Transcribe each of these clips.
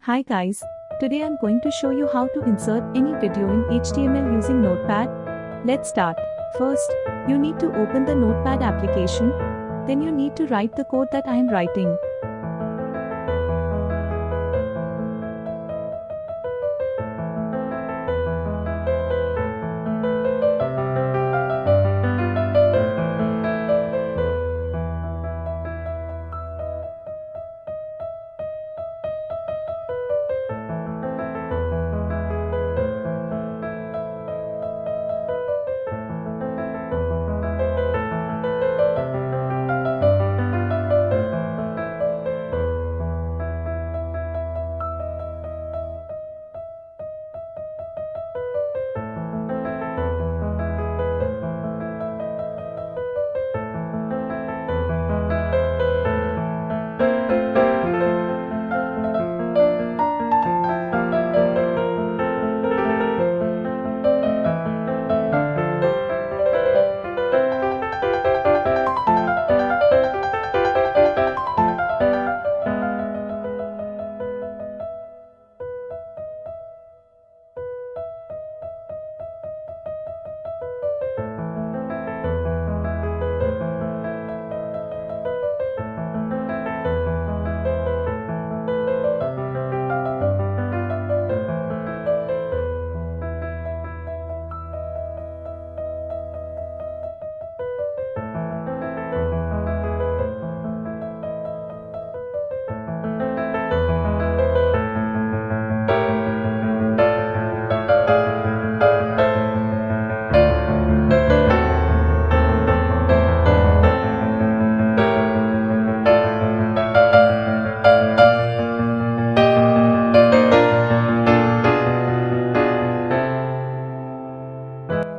Hi guys, today I'm going to show you how to insert any video in HTML using Notepad. Let's start. First, you need to open the Notepad application. Then you need to write the code that I am writing.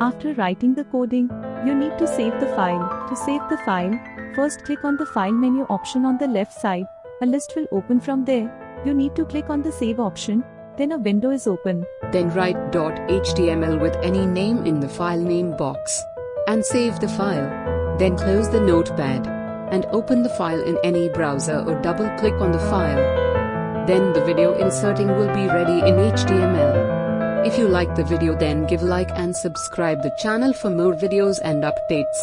After writing the coding, you need to save the file. To save the file, first click on the File menu option on the left side. A list will open from there. You need to click on the Save option, then a window is open. Then write .html with any name in the file name box. And save the file. Then close the Notepad. And open the file in any browser or double click on the file. Then the video inserting will be ready in HTML. If you like the video, then give like and subscribe the channel for more videos and updates.